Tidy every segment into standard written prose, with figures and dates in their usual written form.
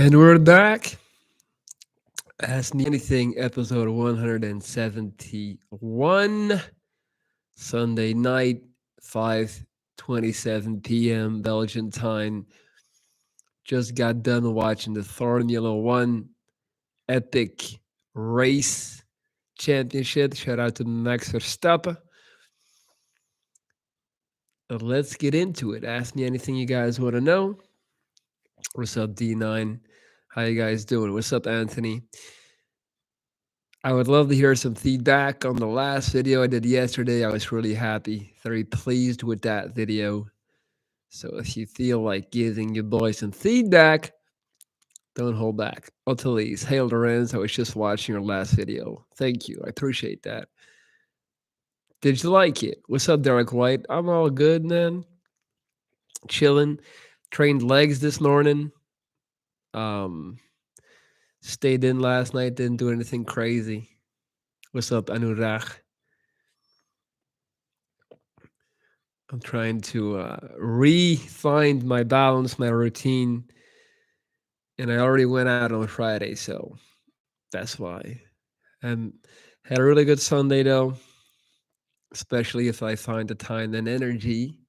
And we're back. Ask Me Anything, episode 171. Sunday night, 5:27 p.m. Belgian time. Just got done watching the Formula One epic race championship. Shout out to Max Verstappen. Let's get into it. Ask me anything you guys want to know. What's up, D9? How you guys doing? What's up, Anthony? I would love to hear some feedback on the last video I did yesterday. I was really happy, very pleased with that video. So if you feel like giving your boy some feedback, don't hold back. Ottilis, hail Lorenz. I was just watching your last video. Thank you. I appreciate that. Did you like it? What's up, Derek White? I'm all good, man. Chilling. Trained legs this morning. Um, Stayed in last night. Didn't do anything crazy. What's up, Anurag? I'm trying to re-find my balance, my routine, and I already went out on Friday, so that's why. And had a really good Sunday though, especially if I find the time and energy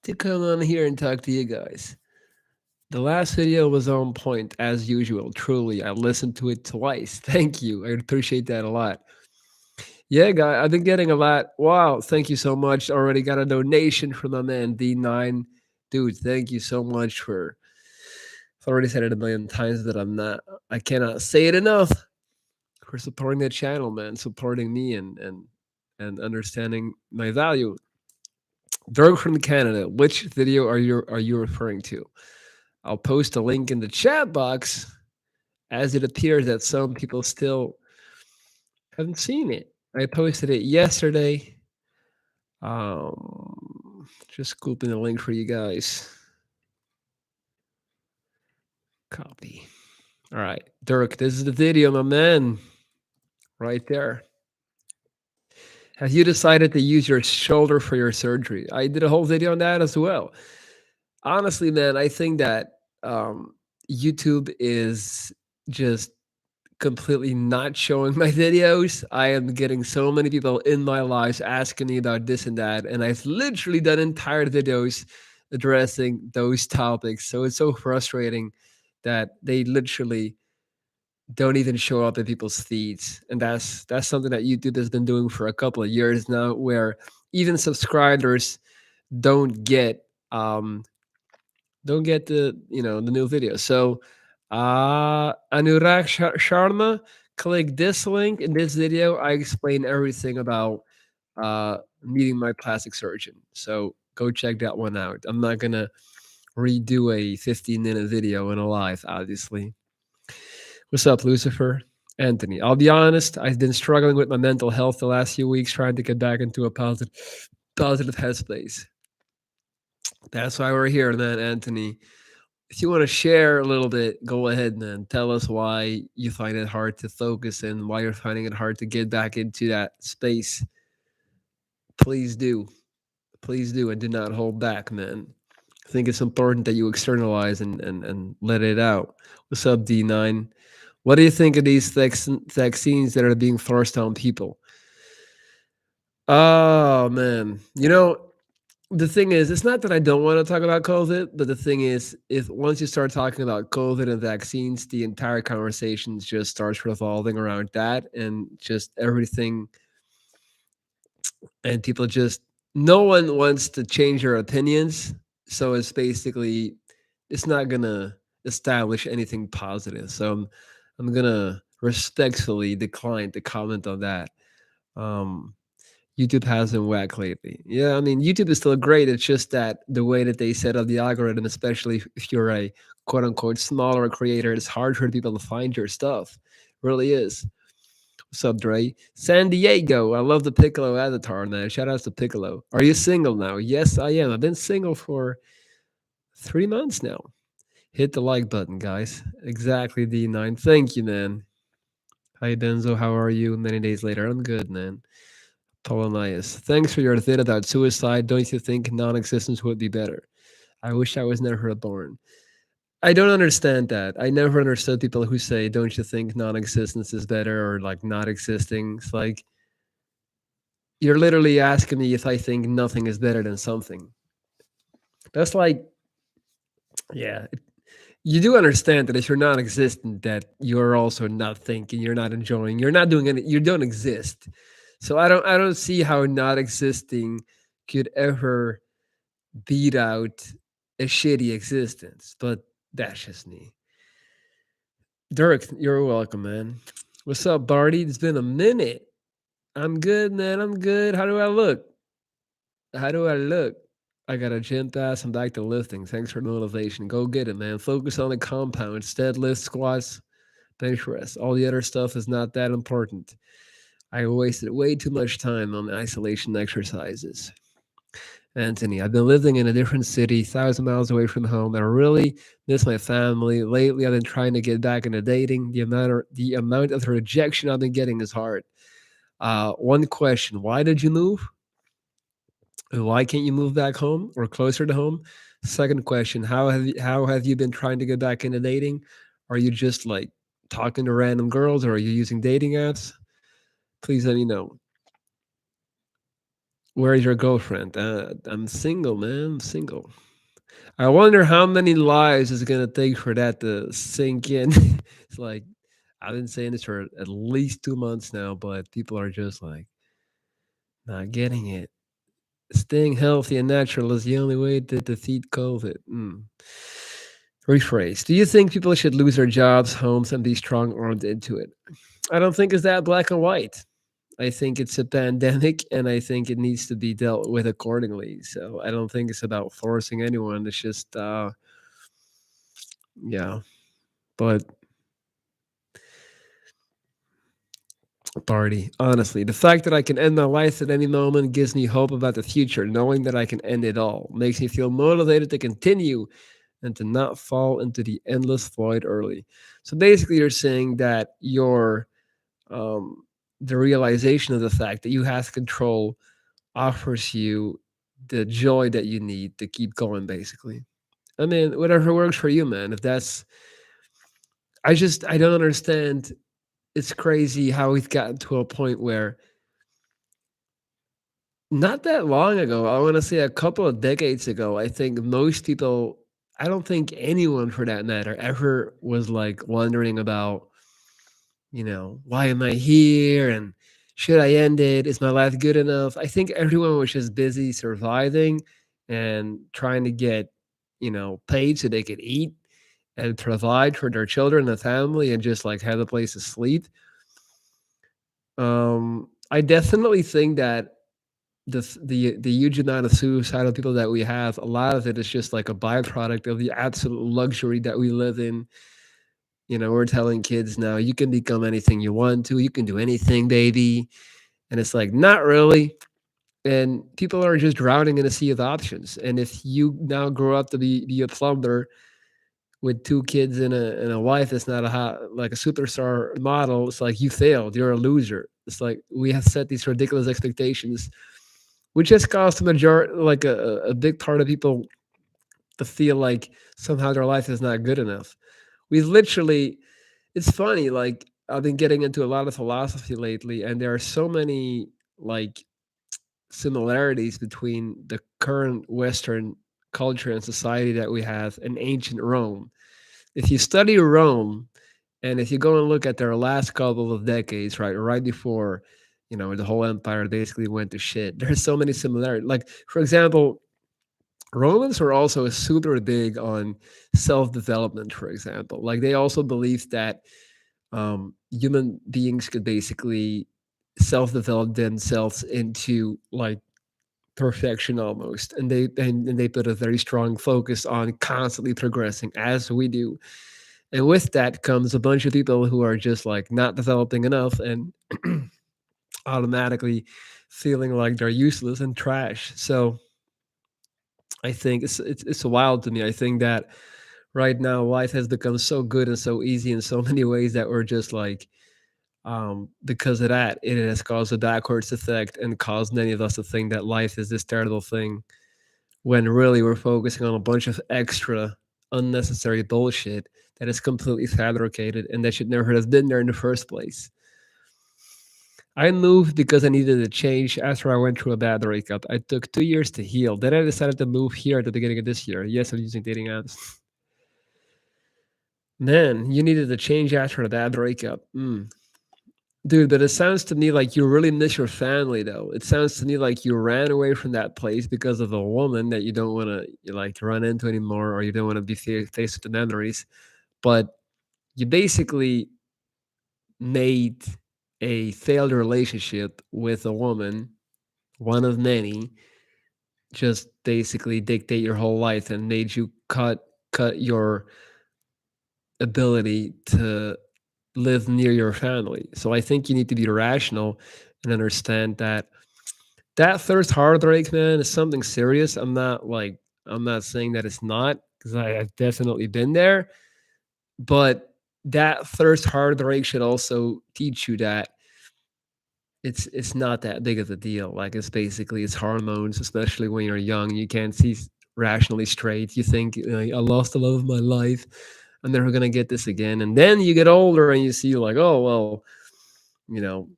to come on here and talk to you guys. The last video was on point as usual. Truly, I listened to it twice. Thank you. I appreciate that a lot. Yeah, guy, I've been getting a lot. Wow, thank you so much. Already got a donation from my man D9. Dude, thank you so much for I've already said it a million times that I cannot say it enough for supporting the channel, man, supporting me and understanding my value. Dirk from Canada, which video are you referring to? I'll post a link in the chat box as it appears that some people still haven't seen it. I posted it yesterday. Just scooping the link for you guys. Copy. All right, Dirk, this is the video, my man. Right there. Have you decided to use your shoulder for your surgery? I did a whole video on that as well. Honestly, man, I think that YouTube is just completely not showing my videos. I am getting so many people in my lives asking me about this and that, and I've literally done entire videos addressing those topics. So it's so frustrating that they literally don't even show up in people's feeds, and that's something that YouTube has been doing for a couple of years now, where even subscribers don't get um the the new video. So Anurag Sharma, click this link in this video. I explain everything about meeting my plastic surgeon. So go check that one out. I'm not gonna redo a 15-minute video in a live, obviously. What's up, Lucifer? Anthony. I'll be honest, I've been struggling with my mental health the last few weeks, trying to get back into a positive headspace. That's why we're here, man, Anthony. If you want to share a little bit, go ahead, man. Tell us why you find it hard to focus and why you're finding it hard to get back into that space. Please do. Please do. And do not hold back, man. I think it's important that you externalize and let it out. What's up, D9? What do you think of these vaccines that are being forced on people? Oh, man. The thing is, it's not that I don't want to talk about COVID, but the thing is, if once you start talking about COVID and vaccines, the entire conversation just starts revolving around that and just everything. And people just, no one wants to change their opinions. So it's basically, it's not going to establish anything positive. So I'm going to respectfully decline to comment on that. Um, YouTube has been whack lately. Yeah, I mean, YouTube is still great. It's just that the way that they set up the algorithm, especially if you're a quote unquote smaller creator, it's hard for people to find your stuff. Really is. What's up, Dre? San Diego. I love the Piccolo avatar, man. Shout outs to Piccolo. Are you single now? Yes, I am. I've been single for 3 months now. Hit the like button, guys. Exactly, D9. Thank you, man. Hi, Denzo. How are you? Many days later. I'm good, man. Polonius. Thanks for your thought about suicide. Don't you think non existence would be better? I wish I was never born. I don't understand that. I never understood people who say, "Don't you think non-existence is better?" or like not existing. It's like you're literally asking me if I think nothing is better than something. That's like, yeah, you do understand that if you're non-existent, that you're also not thinking, you're not enjoying, you're not doing any, you don't exist. So I don't see how not existing could ever beat out a shitty existence. But that's just me. Dirk, you're welcome, man. What's up, Barty? It's been a minute. I'm good, man. I'm good. How do I look? How do I look? I got a gym pass. I'm back to lifting. Thanks for the motivation. Go get it, man. Focus on the compound. Deadlift, squats, bench press. All the other stuff is not that important. I wasted way too much time on isolation exercises. Anthony, I've been living in a different city, 1,000 miles away from home. I really miss my family. Lately, I've been trying to get back into dating. The amount of rejection I've been getting is hard. One question: why did you move? And why can't you move back home or closer to home? Second question: how have you been trying to get back into dating? Are you just like talking to random girls, or are you using dating apps? Please let me know. Where is your girlfriend? I'm single, man. I'm single. I wonder how many lives it's gonna take for that to sink in. It's like I've been saying this for at least 2 months now, but people are just like not getting it. Staying healthy and natural is the only way to defeat COVID. Rephrase. Do you think people should lose their jobs, homes, and be strong armed into it? I don't think it's that black and white. I think it's a pandemic and I think it needs to be dealt with accordingly. So I don't think it's about forcing anyone. It's just, yeah. But party, honestly, the fact that I can end my life at any moment gives me hope about the future. Knowing that I can end it all makes me feel motivated to continue and to not fall into the endless void early. So basically, you're saying that um, the realization of the fact that you have control offers you the joy that you need to keep going. Basically, I mean, whatever works for you, man. If that's, I don't understand. It's crazy how we've gotten to a point where not that long ago, I want to say a couple of decades ago, I think most people, I don't think anyone for that matter, ever was like wondering about, why am I here? And should I end it? Is my life good enough? I think everyone was just busy surviving and trying to get, paid so they could eat and provide for their children and family and just like have a place to sleep. I definitely think that the huge amount of suicidal people that we have, a lot of it is just like a byproduct of the absolute luxury that we live in. We're telling kids now you can become anything you want to, you can do anything, baby. And it's like, not really. And people are just drowning in a sea of options. And if you now grow up to be a plumber with two kids and a wife that's not like a superstar model, it's like you failed. You're a loser. It's like we have set these ridiculous expectations, which has caused a majority, like a big part of people to feel like somehow their life is not good enough. We literally, it's funny, like I've been getting into a lot of philosophy lately, and there are so many like similarities between the current Western culture and society that we have and ancient Rome. If you study Rome, and if you go and look at their last couple of decades, right before, the whole empire basically went to shit, there's so many similarities. Like, for example, Romans were also super big on self development, for example. Like, they also believed that human beings could basically self develop themselves into like perfection almost. And they put a very strong focus on constantly progressing as we do. And with that comes a bunch of people who are just like not developing enough and automatically feeling like they're useless and trash. So I think it's wild to me. I think that right now life has become so good and so easy in so many ways that we're just like, because of that, it has caused a backwards effect and caused many of us to think that life is this terrible thing when really we're focusing on a bunch of extra unnecessary bullshit that is completely fabricated and that should never have been there in the first place. I moved because I needed a change after I went through a bad breakup. I took 2 years to heal. Then I decided to move here at the beginning of this year. Yes, I'm using dating apps. Man, you needed a change after a bad breakup. Dude, but it sounds to me like you really miss your family, though. It sounds to me like you ran away from that place because of a woman that you don't want to like run into anymore, or you don't want to be faced with the memories. But you basically made a failed relationship with a woman, one of many, just basically dictate your whole life and made you cut your ability to live near your family. So I think you need to be rational and understand that that first heartbreak, man, is something serious. I'm not saying that it's not, because I've definitely been there. But that first heartbreak should also teach you that it's not that big of a deal. Like it's basically it's hormones, especially when you're young. You can't see rationally straight. You think, I lost the love of my life. I'm never gonna get this again. And then you get older and you see like, oh well, you know,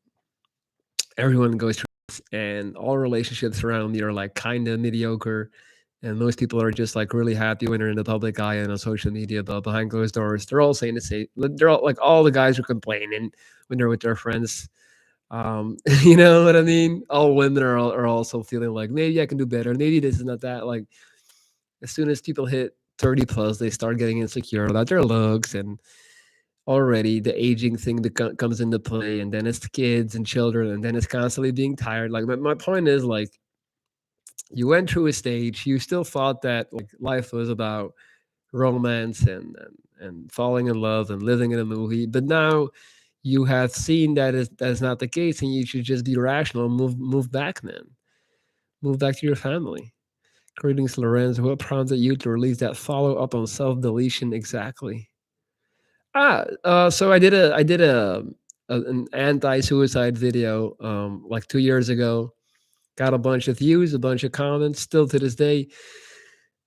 everyone goes through this, and all relationships around me are like kind of mediocre. And most people are just like really happy when they're in the public eye and on social media, but behind closed doors, they're all saying the same. They're all like all the guys are complaining when they're with their friends. You know what I mean? All women are also feeling like maybe I can do better. Maybe this is not that. Like as soon as people hit 30 plus, they start getting insecure about their looks, and already the aging thing that comes into play, and then it's the kids and children, and then it's constantly being tired. Like my point is like you went through a stage, you still thought that like life was about romance and falling in love and living in a movie, but now you have seen that is not the case, and you should just be rational and move back, man. Move back to your family. Greetings, Lorenz. What prompted you to release that follow up on self deletion exactly? So I did an anti suicide video like 2 years ago. Got a bunch of views, a bunch of comments, still to this day.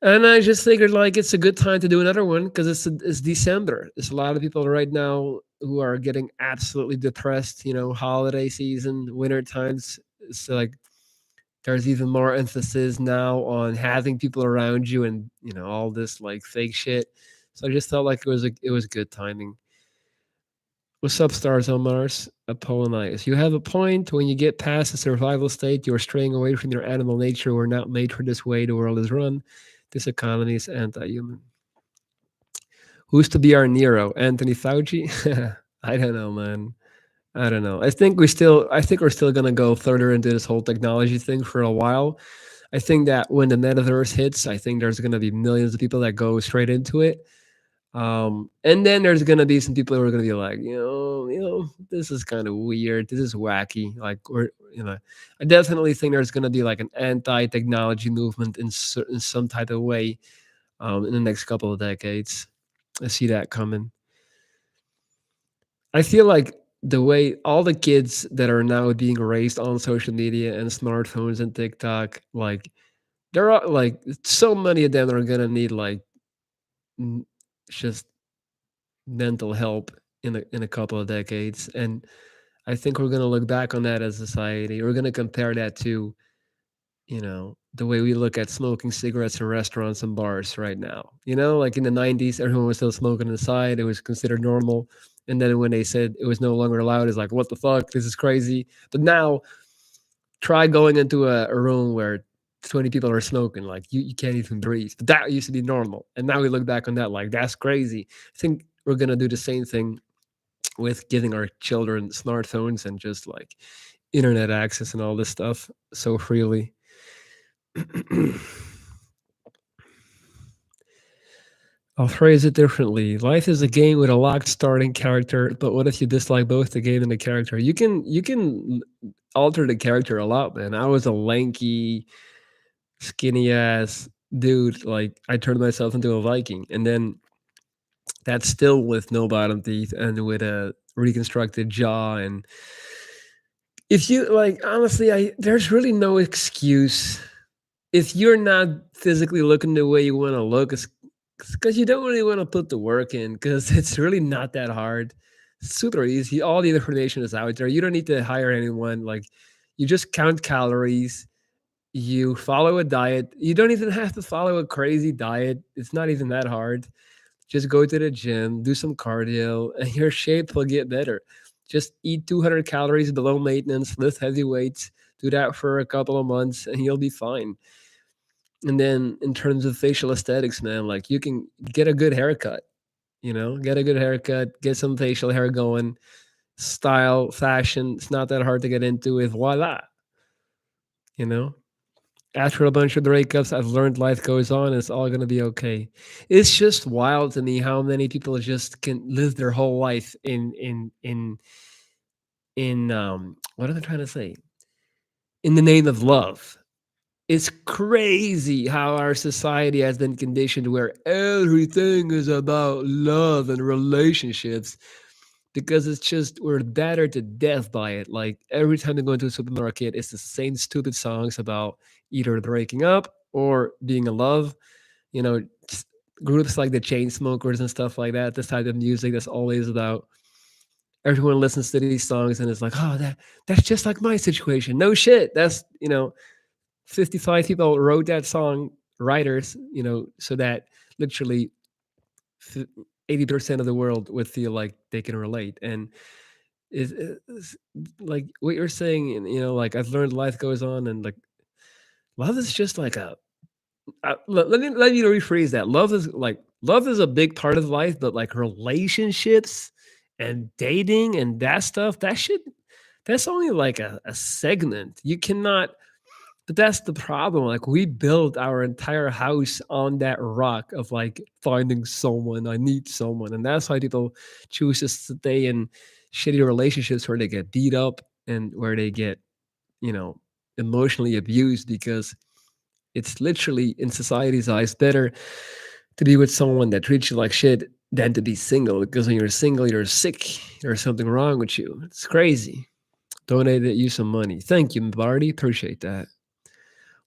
And I just figured like it's a good time to do another one because it's December. There's a lot of people right now who are getting absolutely depressed. You know, holiday season, winter times. So like there's even more emphasis now on having people around you, and all this like fake shit. So I just felt like it was good timing. What's up, stars on Mars? Apollonius. You have a point. When you get past the survival state, you're straying away from your animal nature. We're not made for this way the world is run. This economy is anti-human. Who's to be our Nero? Anthony Fauci? I don't know, man. I don't know. I think we're still gonna go further into this whole technology thing for a while. I think that when the metaverse hits, I think there's gonna be millions of people that go straight into it. And then there's gonna be some people who are gonna be like, this is kind of weird. This is wacky. Like, I definitely think there's gonna be like an anti-technology movement in some type of way, in the next couple of decades. I see that coming. I feel like the way all the kids that are now being raised on social media and smartphones and TikTok, like there are like so many of them are gonna need like n- just mental help in a couple of decades. And I think we're gonna look back on that as a society. We're gonna compare that to, the way we look at smoking cigarettes in restaurants and bars right now. Like in the 90s, everyone was still smoking inside. It was considered normal. And then when they said it was no longer allowed, it's like, what the fuck? This is crazy. But now, try going into a room where 20 people are smoking. Like, you can't even breathe. But that used to be normal. And now we look back on that like, that's crazy. I think we're going to do the same thing with giving our children smartphones and just like internet access and all this stuff so freely. I'll phrase it differently. Life is a game with a locked starting character, but what if you dislike both the game and the character? You can alter the character a lot, man. I was a lanky, skinny ass dude. Like I turned myself into a Viking, and then that's still with no bottom teeth and with a reconstructed jaw. And if you like, honestly, I there's really no excuse if you're not physically looking the way you want to look. because you don't really want to put the work in because it's really not that hard. Super easy. All the information is out there. You don't need to hire anyone. Like, you just count calories. You follow a diet. You don't even have to follow a crazy diet. It's not even that hard. Just go to the gym, do some cardio, and your shape will get better. Just eat 200 calories below maintenance, lift heavy weights, do that for a couple of months, and you'll be fine. And then in terms of facial aesthetics, man, like you can get a good haircut, get a good haircut, get some facial hair going, style, fashion. It's not that hard to get into it. Voila, you know? After a bunch of breakups, I've learned life goes on. It's all gonna be okay. It's just wild to me how many people just can live their whole life in what am I trying to say? In the name of love. It's crazy how our society has been conditioned where everything is about love and relationships because it's just we're battered to death by it. Like every time they go into a supermarket, it's the same stupid songs about either breaking up or being in love. You know, s- Groups like the chain smokers and stuff like that. This type of music that's always about everyone listens to these songs and it's like, oh, that's just like my situation. No shit. That's 55 people wrote that song, writers, so that literally 80% of the world would feel like they can relate. And is like what you're saying, and like I've learned life goes on, and like love is just like let me rephrase that. Love is a big part of life, but like relationships and dating and that stuff, that's only like a segment. You cannot But that's the problem. Like we built our entire house on that rock of like finding someone. I need someone, and that's why people choose to stay in shitty relationships where they get beat up and where they get you know emotionally abused because it's literally in society's eyes better to be with someone that treats you like shit than to be single. Because when you're single, you're sick. There's something wrong with you. It's crazy. Donated you some money. Thank you, Barty. Appreciate that.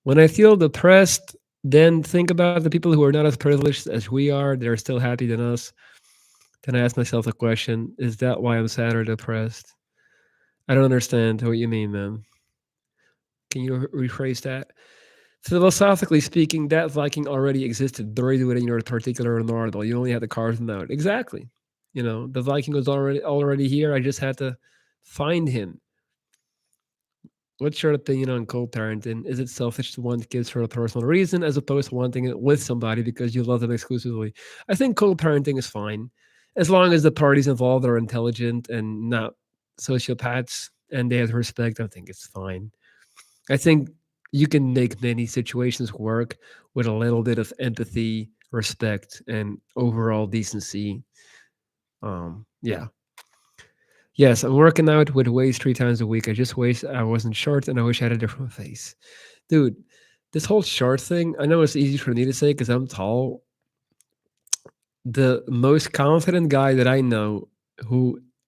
When I feel depressed, then think about the people who are not as privileged as we are. They're still happy than us. Then I ask myself the question: is that why I'm sad or depressed? I don't understand what you mean, man. Can you rephrase that? Philosophically speaking, that Viking already existed buried within your particular Nardal. You only had to carve them out. Exactly. The Viking was already here. I just had to find him. What's your opinion on co-parenting? Is it selfish to want kids for a personal reason as opposed to wanting it with somebody because you love them exclusively? I think co-parenting is fine as long as the parties involved are intelligent and not sociopaths and they have respect. I think it's fine. I think you can make many situations work with a little bit of empathy, respect, and overall decency. Yeah. Yes, I'm working out with weights 3 times a week. I just wish I wasn't short and I wish I had a different face. Dude, this whole short thing, I know it's easy for me to say because I'm tall. The most confident guy that I know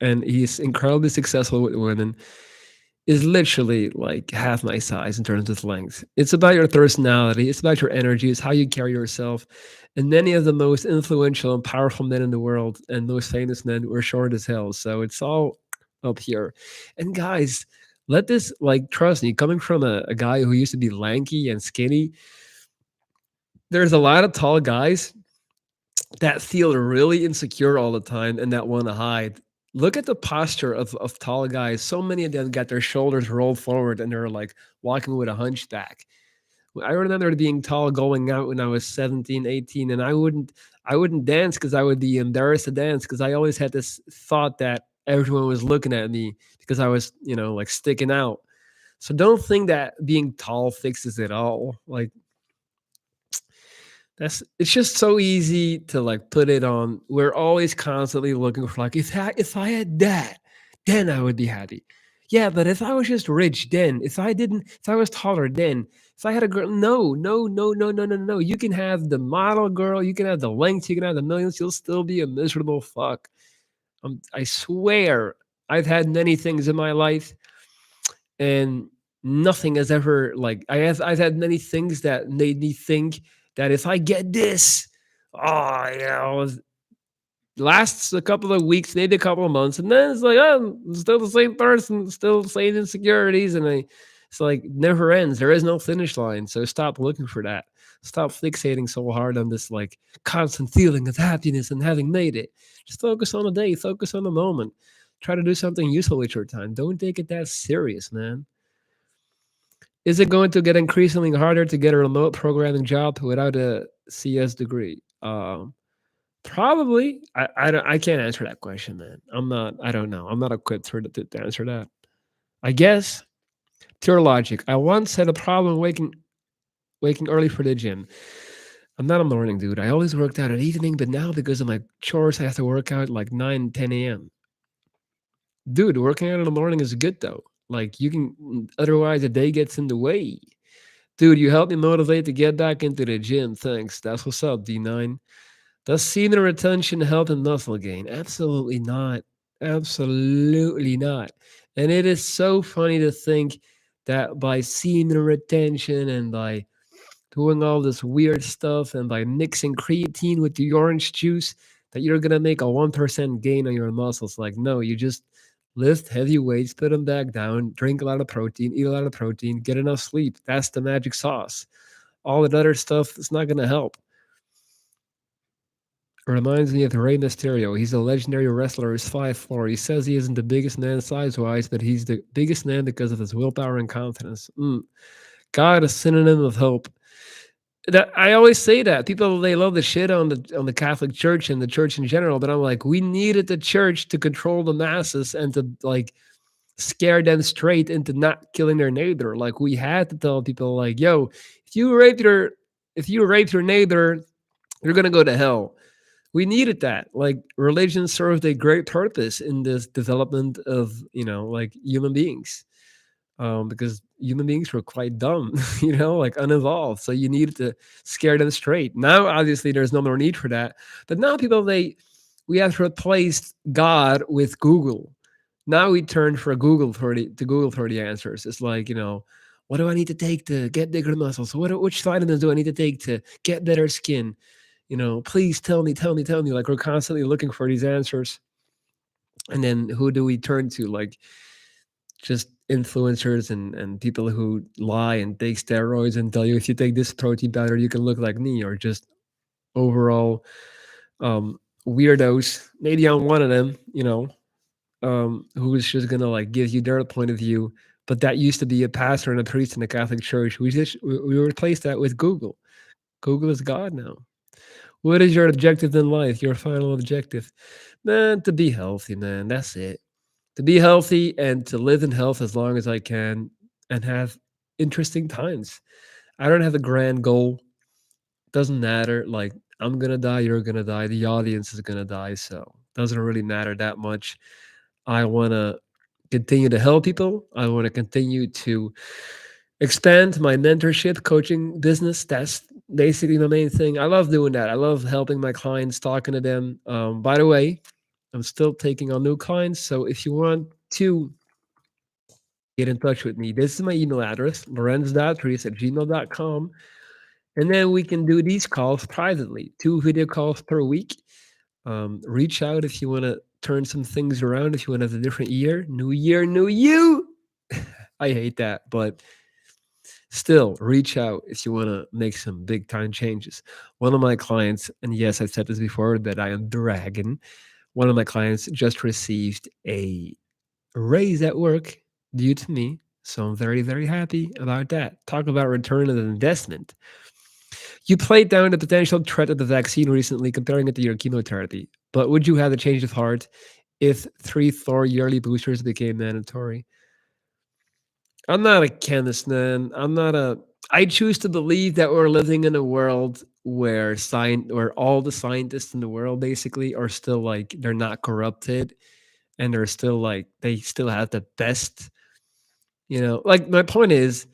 and he's incredibly successful with women, is literally like half my size in terms of length. It's about your personality, it's about your energy, it's how you carry yourself. And many of the most influential and powerful men in the world and most famous men were short as hell. So it's all up here. And guys, let this like trust me, coming from a guy who used to be lanky and skinny, there's a lot of tall guys that feel really insecure all the time and that want to hide. Look at the posture of tall guys. So many of them got their shoulders rolled forward and they're like walking with a hunchback. I remember being tall going out when I was 17, 18, and I wouldn't dance because I would be embarrassed to dance because I always had this thought that everyone was looking at me because I was, like sticking out. So don't think that being tall fixes it all. Like it's just so easy to like put it on. We're always constantly looking for like if I had that, then I would be happy. Yeah, but if I was just rich, then if I was taller, then if I had a girl, no, no, no, no, no, no, no. You can have the model girl, you can have the length, you can have the millions. You'll still be a miserable fuck. I swear, I've had many things in my life, and nothing has ever like I've had many things that made me think that if I get this, Oh, lasts a couple of weeks, maybe a couple of months, and then it's like, oh, I'm still the same person, still the same insecurities, and it's like never ends. There is no finish line, so stop looking for that. Stop fixating so hard on this like constant feeling of happiness and having made it. Just focus on the day, focus on the moment. Try to do something useful with your time. Don't take it that serious, man. Is it going to get increasingly harder to get a remote programming job without a CS degree? Probably. I can't answer that question, man. I don't know. I'm not equipped to answer that. I guess pure logic. I once had a problem waking early for the gym. I'm not a morning dude. I always worked out at evening, but now because of my chores, I have to work out like 9, 10 a.m. Dude, working out in the morning is good though. Like you can, otherwise the day gets in the way. Dude, you helped me motivate to get back into the gym. Thanks. That's what's up, D9. Does semen retention help in muscle gain? Absolutely not. Absolutely not. And it is so funny to think that by semen retention and by doing all this weird stuff and by mixing creatine with the orange juice, that you're gonna make a 1% gain on your muscles. Like, no, you just lift heavy weights, put them back down, drink a lot of protein, eat a lot of protein, get enough sleep. That's the magic sauce. All that other stuff is not gonna help. Reminds me of Rey Mysterio. He's a legendary wrestler who's 5'4". He says he isn't the biggest man size wise, but he's the biggest man because of his willpower and confidence. God, a synonym of hope. That I always say that people they love the shit on the Catholic Church and the church in general, but I'm like, we needed the church to control the masses and to like scare them straight into not killing their neighbor. Like we had to tell people like, yo, if you rape your if you rape your neighbor, you're gonna go to hell. We needed that. Like religion served a great purpose in this development of like human beings, because human beings were quite dumb, like unevolved. So you needed to scare them straight. Now, obviously, there's no more need for that. But now people we have replaced God with Google. Now we turn to Google for the answers. It's like what do I need to take to get bigger muscles? Which vitamins do I need to take to get better skin? Please tell me, tell me, tell me. Like we're constantly looking for these answers. And then who do we turn to? Like just influencers and people who lie and take steroids and tell you if you take this protein powder, you can look like me, or just overall weirdos. Maybe I'm one of them, who's just gonna like give you their point of view. But that used to be a pastor and a priest in the Catholic Church. We replaced that with Google. Google is God now. What is your objective in life? Your final objective? Man, to be healthy, man. That's it. To be healthy and to live in health as long as I can and have interesting times. I don't have a grand goal. Doesn't matter. Like, I'm going to die, you're going to die, the audience is going to die. So, doesn't really matter that much. I want to continue to help people. I want to continue to expand my mentorship coaching business. That's basically my main thing. I love doing that. I love helping my clients, talking to them. By the way, I'm still taking on new clients. So if you want to get in touch with me, this is my email address, lorenz.reese@gmail.com. And then we can do these calls privately, 2 video calls per week. Reach out if you want to turn some things around, if you want to have a different year. New year, new you. I hate that, but still, reach out if you want to make some big time changes. One of my clients, and yes, I've said this before, that I am dragging. One of my clients just received a raise at work due to me. So I'm very, very happy about that. Talk about return on investment. You played down the potential threat of the vaccine recently, comparing it to your chemotherapy. But would you have a change of heart if 3 Thor yearly boosters became mandatory? I'm not a chemist, man. I choose to believe that we're living in a world where all the scientists in the world basically are still like they're not corrupted and they're still like they still have the best. Like my point is,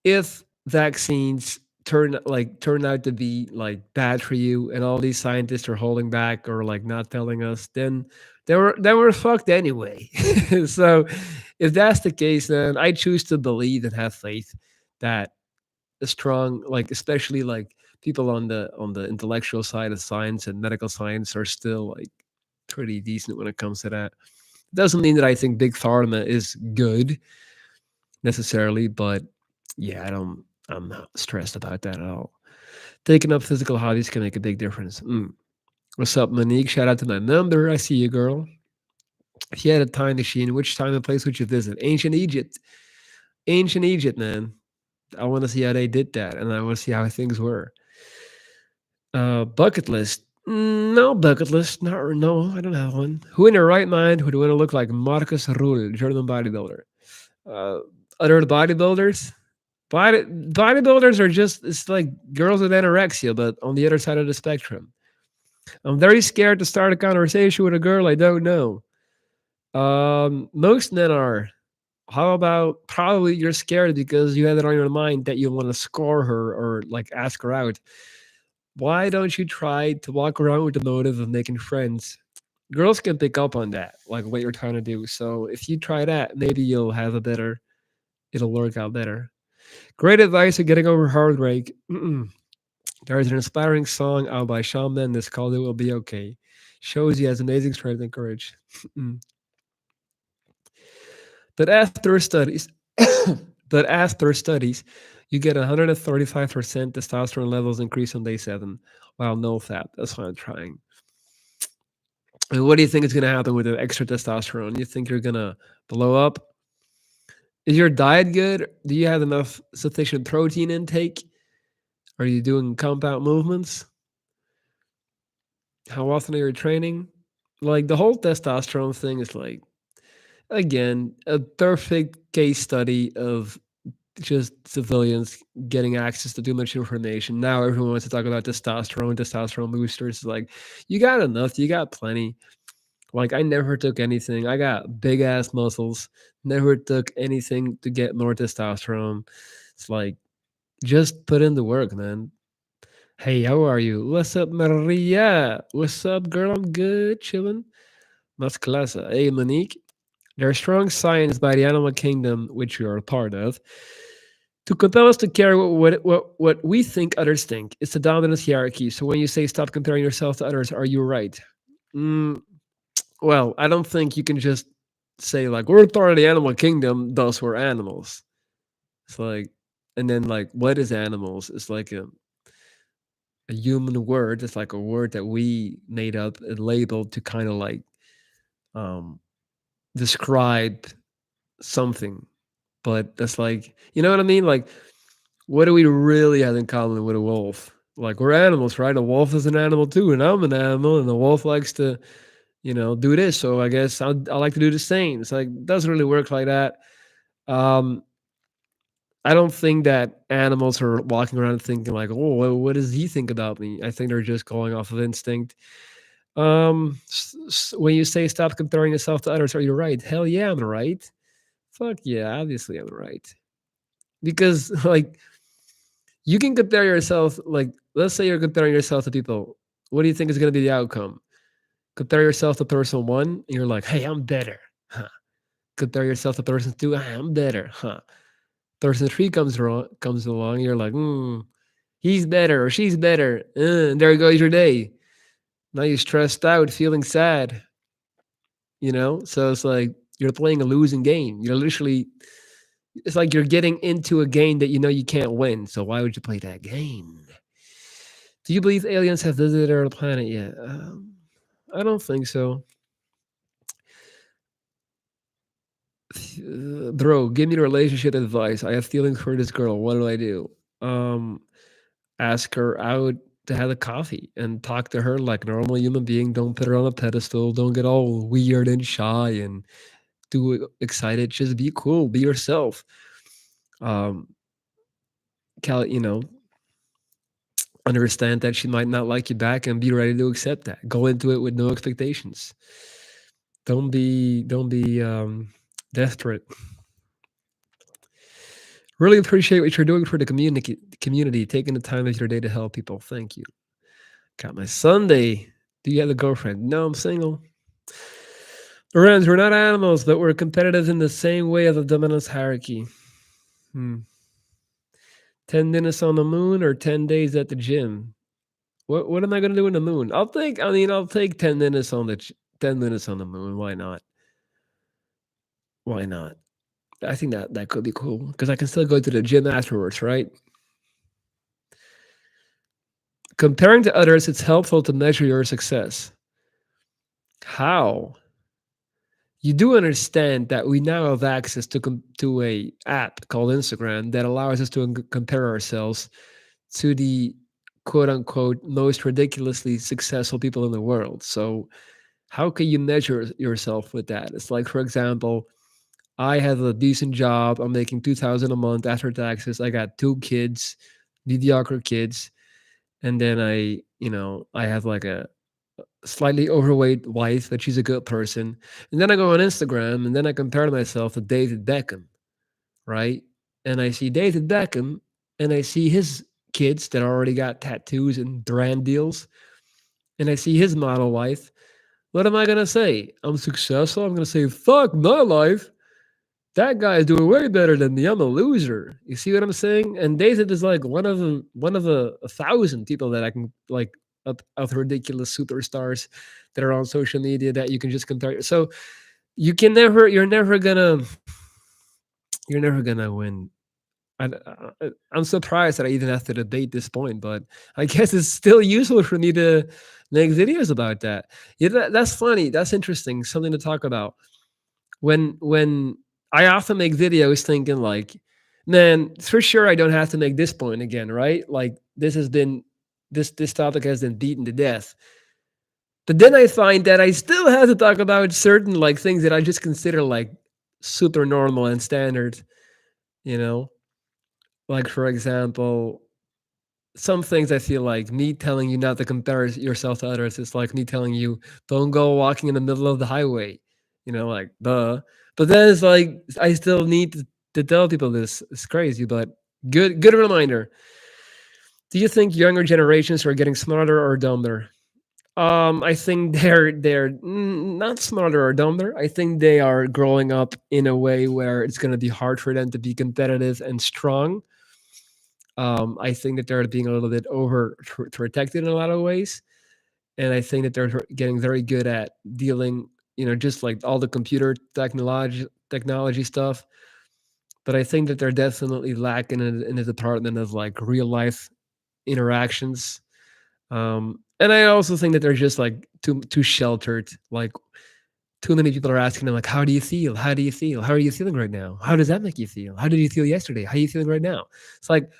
if vaccines turn out to be like bad for you and all these scientists are holding back or like not telling us, then we're fucked anyway. So if that's the case, then I choose to believe and have faith that a strong, like especially like People on the intellectual side of science and medical science are still like pretty decent when it comes to that. Doesn't mean that I think big pharma is good necessarily, but yeah, I'm not stressed about that at all. Taking up physical hobbies can make a big difference. What's up, Monique? Shout out to my member. I see you, girl. If you had a time machine, which time and place would you visit? Ancient Egypt. Ancient Egypt, man. I want to see how they did that, and I want to see how things were. Bucket list. No bucket list. Not no. I don't have one. Who in their right mind would want to look like Marcus Ruhl, German bodybuilder? Uh, Other bodybuilders. Bodybuilders are just it's like girls with anorexia, but on the other side of the spectrum. I'm very scared to start a conversation with a girl I don't know. Most men are. How about probably you're scared because you have it on your mind that you want to score her or like ask her out. Why don't you try to walk around with the motive of making friends? Girls can pick up on that, like what you're trying to do. So if you try that, maybe it'll work out better. Great advice for getting over heartbreak. There is an inspiring song out by Shawn Mendes called "It Will Be Okay." Shows he has amazing strength and courage. but after studies, but after studies, you get 135% testosterone levels increase on day 7, while no fat. That's why I'm trying. And what do you think is going to happen with the extra testosterone? You think you're going to blow up? Is your diet good? Do you have enough sufficient protein intake? Are you doing compound movements? How often are you training? Like the whole testosterone thing is like, again, a perfect case study of just civilians getting access to too much information. Now everyone wants to talk about testosterone, testosterone boosters. Like, you got enough, you got plenty. Like, I never took anything. I got big ass muscles. Never took anything to get more testosterone. It's like, just put in the work, man. Hey, how are you? What's up, Maria? What's up, girl? I'm good, chilling. Mas clase. Hey, Monique. There's strong science by the animal kingdom, which we are a part of, to compel us to care what we think others think. It's the dominance hierarchy. So when you say stop comparing yourself to others, are you right? Mm, well, I don't think you can just say like we're part of the animal kingdom, thus we're animals. It's like, and then like what is animals? It's like a human word. It's like a word that we made up and labeled to kind of like um, describe something. But that's like, you know what I mean? Like, what do we really have in common with a wolf? Like, we're animals, right? A wolf is an animal too, and I'm an animal, and the wolf likes to, do this. So I guess I like to do the same. It's like, it doesn't really work like that. Um, I don't think that animals are walking around thinking like, "Oh, what does he think about me?" I think they're just going off of instinct. When you say stop comparing yourself to others, are you right? Hell yeah, I'm right. Fuck yeah, obviously I'm right. Because like you can compare yourself, like let's say you're comparing yourself to people. What do you think is going to be the outcome? Compare yourself to person one, and you're like, "Hey, I'm better." Huh. Compare yourself to person two, "Hey, I'm better." Huh. Person three comes along, you're like, he's better or she's better. And there goes your day. Now you're stressed out, feeling sad. So it's like you're playing a losing game. You're literally, it's like you're getting into a game that you know you can't win. So why would you play that game? Do you believe aliens have visited our planet yet? I don't think so. Bro, give me the relationship advice. I have feelings for this girl. What do I do? Um, Ask her out to have a coffee and talk to her like a normal human being. Don't put her on a pedestal. Don't get all weird and shy and too excited. Just be cool. Be yourself. Um, understand that she might not like you back and be ready to accept that. Go into it with no expectations. Don't be desperate. Really appreciate what you're doing for the community, taking the time of your day to help people. Thank you. Got my Sunday. Do you have a girlfriend? No, I'm single. Lorenz, we're not animals, but we're competitive in the same way as the dominance hierarchy. Hmm. 10 minutes on the moon or 10 days at the gym? What am I gonna do in the moon? I'll take 10 minutes on 10 minutes on the moon. Why not? Why not? I think that could be cool because I can still go to the gym afterwards, right? Comparing to others, it's helpful to measure your success. How? You do understand that we now have access to a app called Instagram that allows us to compare ourselves to the quote unquote most ridiculously successful people in the world. So how can you measure yourself with that? It's like, for example, I have a decent job. I'm making 2,000 a month after taxes. I got two kids, mediocre kids, and then I have like a slightly overweight wife, but she's a good person. And then I go on Instagram and then I compare myself to David Beckham, right? And I see David Beckham and I see his kids that already got tattoos and brand deals, and I see his model wife. What am I gonna say? I'm successful. I'm gonna say, fuck my life. That guy is doing way better than me. I'm a loser. You see what I'm saying? And David is like one of a thousand people that I can like of ridiculous superstars that are on social media that you can just compare. So you can never, you're never gonna win. I'm surprised that I even have to debate this point, but I guess it's still useful for me to make videos about that. Yeah, that's funny. That's interesting. Something to talk about. When I often make videos thinking like, man, for sure I don't have to make this point again, right? Like this topic has been beaten to death. But then I find that I still have to talk about certain like things that I just consider like super normal and standard, you know? Like for example, some things I feel like me telling you not to compare yourself to others is like me telling you don't go walking in the middle of the highway. Like duh. But then it's like I still need to tell people this. It's crazy, but good reminder. Do you think younger generations are getting smarter or dumber? I think they're not smarter or dumber. I think they are growing up in a way where it's going to be hard for them to be competitive and strong. I think that they're being a little bit over protected in a lot of ways, and I think that they're getting very good at dealing, just like all the computer technology stuff. But I think that they're definitely lacking in the department of like real life interactions. And I also think that they're just like too sheltered. Like too many people are asking them like, "How do you feel? How do you feel? How are you feeling right now? How does that make you feel? How did you feel yesterday? How are you feeling right now?" It's like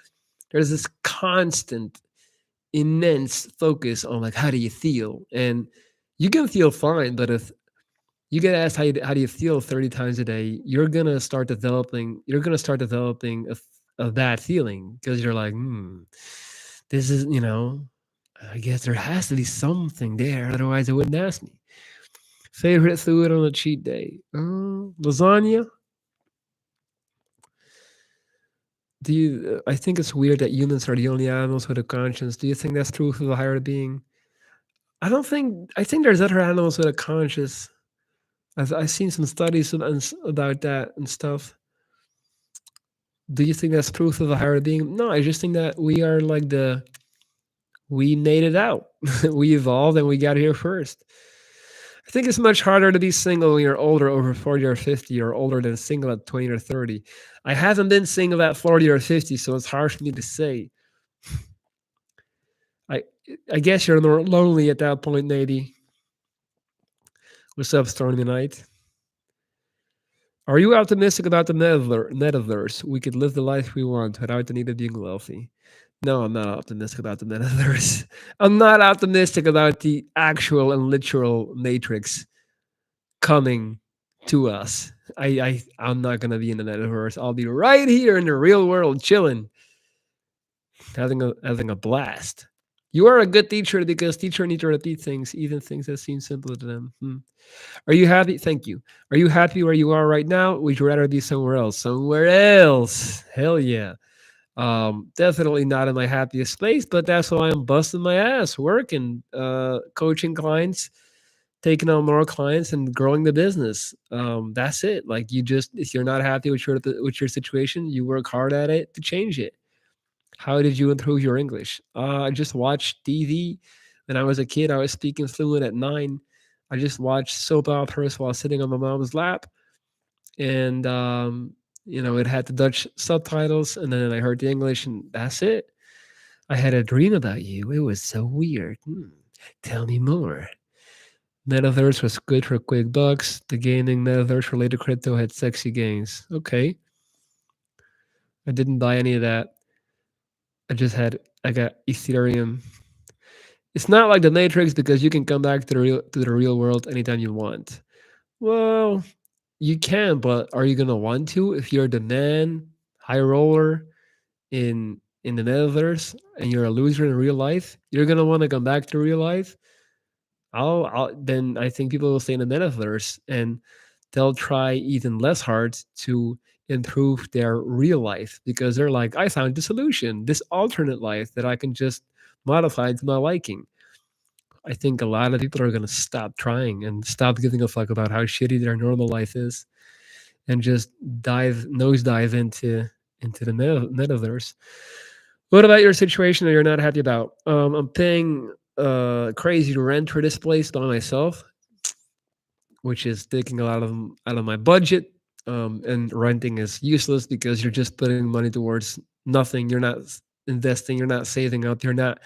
there's this constant immense focus on like how do you feel, and you can feel fine, but if you get asked how do you feel 30 times a day, you're gonna start developing a bad feeling because you're like, this is, I guess there has to be something there, otherwise they wouldn't ask me. Favorite food on a cheat day? Lasagna. I think it's weird that humans are the only animals with a conscience. Do you think that's true for the higher being? I think there's other animals with a conscience. I've seen some studies about that and stuff. Do you think that's proof of a higher being? No, I just think that we made it out. We evolved and we got here first. I think it's much harder to be single when you're older, over 40 or 50, or older than single at 20 or 30. I haven't been single at 40 or 50, so it's hard for me to say. I I guess you're lonely at that point, maybe. What's up, Stormy Night? Are you optimistic about the metaverse? We could live the life we want without the need of being wealthy. No, I'm not optimistic about the metaverse. I'm not optimistic about the actual and literal matrix coming to us. I'm not gonna be in the metaverse. I'll be right here in the real world, chilling, having a blast. You are a good teacher because teacher need to repeat things, even things that seem simple to them. Are you happy? Thank you. Are you happy where you are right now? Would you rather be somewhere else? Somewhere else. Hell yeah. Definitely not in my happiest place, but that's why I'm busting my ass, working, coaching clients, taking on more clients, and growing the business. That's it. Like if you're not happy with your situation, you work hard at it to change it. How did you improve your English? I just watched TV. When I was a kid, I was speaking fluent at 9. I just watched soap operas while sitting on my mom's lap, and it had the Dutch subtitles, and then I heard the English, and that's it. I had a dream about you. It was so weird. Tell me more. Metaverse was good for quick bucks. The gaming metaverse related crypto had sexy gains. Okay, I didn't buy any of that. I got Ethereum. It's not like the Matrix because you can come back to the real world anytime you want. Well, you can, but are you gonna want to if you're the man, high roller in the metaverse and you're a loser in real life? You're gonna want to come back to real life. Then I think people will stay in the metaverse and they'll try even less hard to improve their real life because they're like, I found the solution, this alternate life that I can just modify to my liking. I think a lot of people are going to stop trying and stop giving a fuck about how shitty their normal life is and just nosedive into the metaverse. What about your situation that you're not happy about? I'm paying crazy rent for this place by myself, which is taking a lot of out of my budget. And renting is useless because you're just putting money towards nothing. You're not investing. You're not saving up. You're not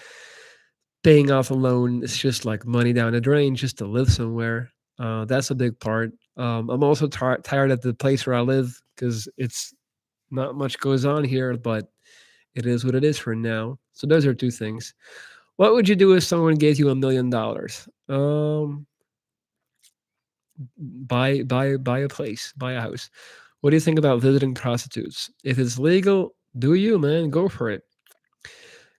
paying off a loan. It's just like money down the drain just to live somewhere. That's a big part. I'm also tired of the place where I live because it's not much goes on here, but it is what it is for now. So those are two things. What would you do if someone gave you $1 million? Buy a place, buy a house. What do you think about visiting prostitutes? If it's legal, do you, man? Go for it.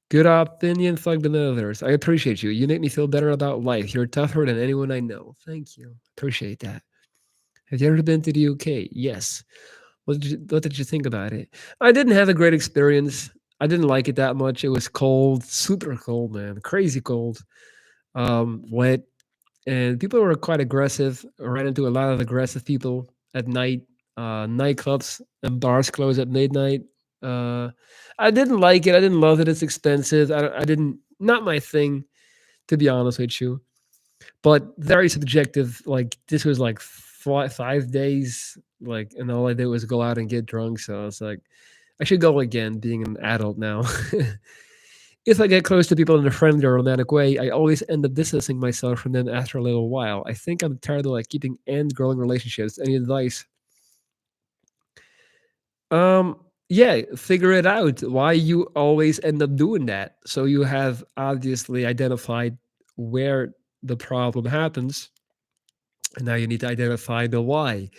Good opinion, fuck the others. I appreciate you. You make me feel better about life. You're tougher than anyone I know. Thank you. Appreciate that. Have you ever been to the UK? Yes. What did you think about it? I didn't have a great experience. I didn't like it that much. It was cold, super cold, man, crazy cold, wet, and people were quite aggressive. I ran into a lot of aggressive people at night. Nightclubs and bars close at midnight. Uh, I didn't like it. I didn't love it. It's expensive. I didn't. Not my thing, to be honest with you. But very subjective. Like this was like 5 days. Like, and all I did was go out and get drunk. So I was like, I should go again, being an adult now. If I get close to people in a friendly or romantic way, I always end up distancing myself from them after a little while. I think I'm tired of like keeping and growing relationships. Any advice? Um, yeah, figure it out why you always end up doing that. So you have obviously identified where the problem happens, and now you need to identify the why.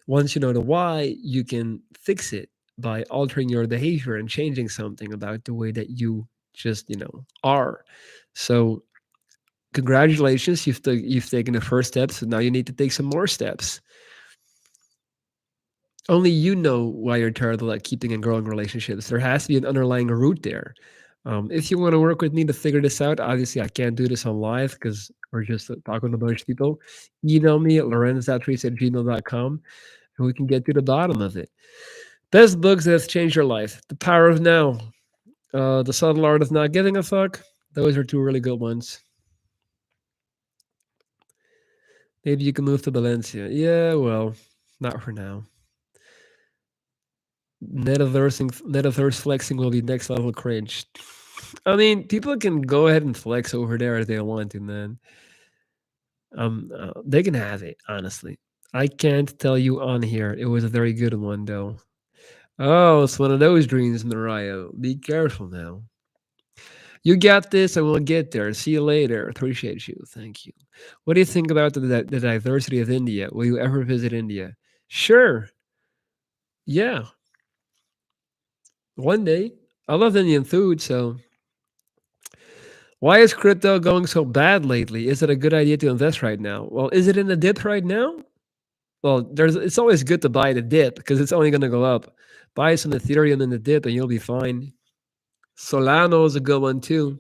Once you know the why, you can fix it by altering your behavior and changing something about the way that you just, are. So congratulations, you've taken the first steps, so now you need to take some more steps. Only you know why you're terrible at keeping and growing relationships. There has to be an underlying root there. If you want to work with me to figure this out, obviously I can't do this on live because we're just talking to a bunch of people. Email me at lorenz.trees@gmail.com and we can get to the bottom of it. Best books that have changed your life: The Power of Now, The Subtle Art of Not Giving a Fuck. Those are two really good ones. Maybe you can move to Valencia. Yeah, well, not for now. Metaverse flexing will be next level cringe. I mean, people can go ahead and flex over there if they want to, man. They can have it, honestly. I can't tell you on here. It was a very good one, though. Oh, it's one of those dreams, Mariah. Be careful now. You got this, and we'll get there. See you later. Appreciate you. Thank you. What do you think about the diversity of India? Will you ever visit India? Sure. Yeah. One day. I love Indian food, so why is crypto going so bad lately? Is it a good idea to invest right now? Well, is it in a dip right now? Well, it's always good to buy the dip because it's only going to go up. Buy some Ethereum in the dip and you'll be fine. Solano is a good one too.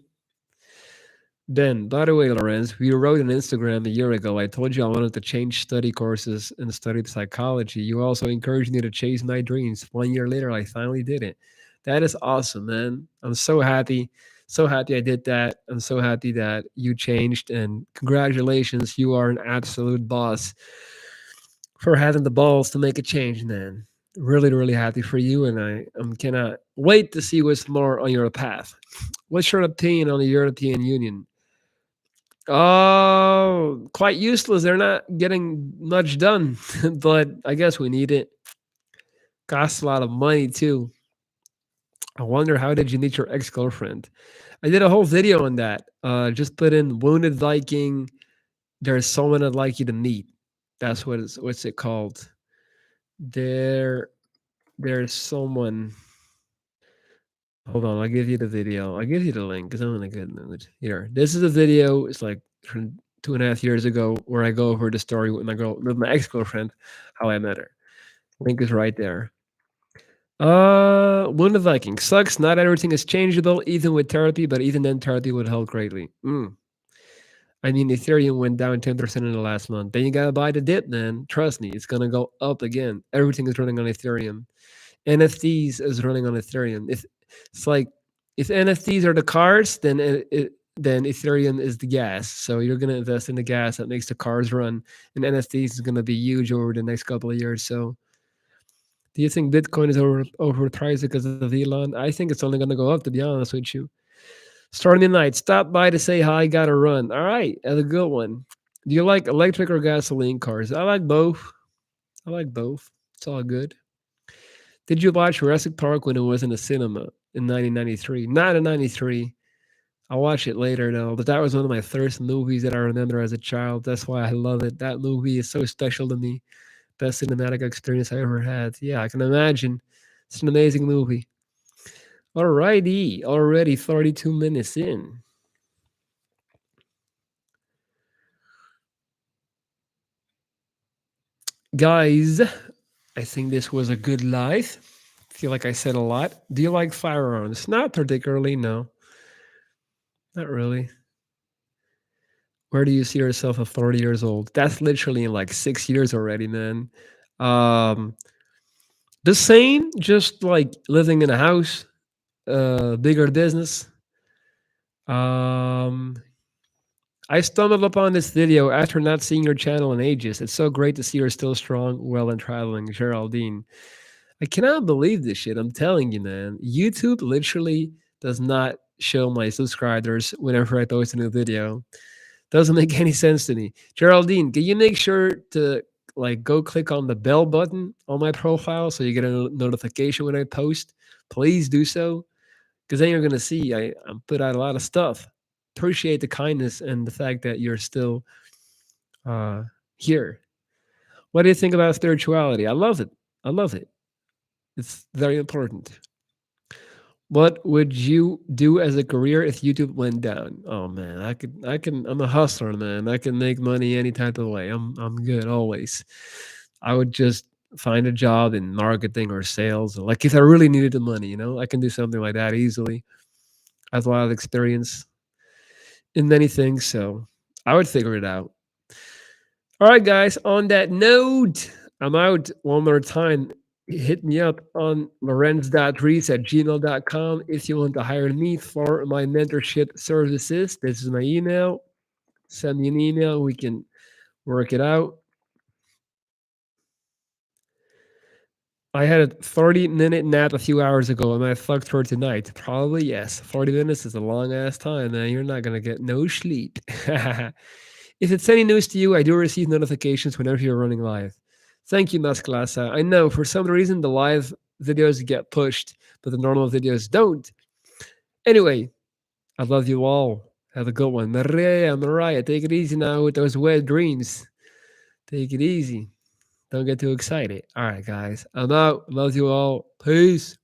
Ben, by the way, Lorenz, we wrote on Instagram a year ago. I told you I wanted to change study courses and study psychology. You also encouraged me to chase my dreams. 1 year later, I finally did it. That is awesome, man. I'm so happy. So happy I did that. I'm so happy that you changed, and congratulations. You are an absolute boss for having the balls to make a change, man. Really, really happy for you, and I cannot wait to see what's more on your path. What's your opinion on the European Union? Oh, quite useless. They're not getting much done, but I guess we need it. Costs a lot of money too. I wonder, how did you meet your ex girlfriend? I did a whole video on that. Just put in wounded Viking. There's someone I'd like you to meet. That's what's it called? There there's someone. Hold on, I'll give you the video. I'll give you the link because I'm in a good mood. Here, this is a video. It's like from 2.5 years ago where I go over the story with my ex girlfriend, how I met her. Link is right there. Wounded Viking sucks. Not everything is changeable, even with therapy, but even then, therapy would help greatly. I mean, Ethereum went down 10% in the last month. Then you gotta buy the dip, man. Trust me, it's gonna go up again. Everything is running on Ethereum. NFTs is running on Ethereum. If it's like if NFTs are the cars, then Ethereum is the gas. So you're gonna invest in the gas that makes the cars run, and NFTs is gonna be huge over the next couple of years. So, do you think Bitcoin is overpriced because of Elon? I think it's only gonna go up. To be honest with you. Starting the night, stop by to say hi. Gotta run. All right, have a good one. Do you like electric or gasoline cars? I like both. I like both. It's all good. Did you watch Jurassic Park when it was in the cinema in 1993? Not in 93. I'll watch it later though, but that was one of my first movies that I remember as a child. That's why I love it. That movie is so special to me. Best cinematic experience I ever had. Yeah, I can imagine. It's an amazing movie. Alrighty, already 32 minutes in. Guys, I think this was a good live. Feel like I said a lot. Do you like firearms? Not particularly, no. Not really. Where do you see yourself at 40 years old? That's literally in like 6 years already, man. Um, the same, just like living in a house, bigger business. Um, I stumbled upon this video after not seeing your channel in ages. It's so great to see you're still strong, well, and traveling, Geraldine. I cannot believe this shit. I'm telling you, man. YouTube literally does not show my subscribers whenever I post a new video. Doesn't make any sense to me. Geraldine, can you make sure to like go click on the bell button on my profile so you get a notification when I post? Please do so, because then you're gonna see I put out a lot of stuff. Appreciate the kindness and the fact that you're still uh, here. What do you think about spirituality? I love it. I love it. It's very important. What would you do as a career if YouTube went down? Oh man, I'm a hustler, man. I can make money any type of way. I'm good always. I would just find a job in marketing or sales. Like if I really needed the money, I can do something like that easily. I have a lot of experience in many things, so I would figure it out. All right, guys. On that note, I'm out one more time. Hit me up on lorenz.reese@gmail.com if you want to hire me for my mentorship services. This is my email. Send me an email. We can work it out. I had a 30-minute nap a few hours ago. Am I fucked for tonight? Probably yes. 40 minutes is a long ass time, man. You're not going to get no sleep. If it's any news to you, I do receive notifications whenever you're running live. Thank you, Masklasa. I know for some reason the live videos get pushed, but the normal videos don't. Anyway, I love you all. Have a good one. Mariah, take it easy now with those wet dreams. Take it easy. Don't get too excited. All right, guys. I'm out. Love you all. Peace.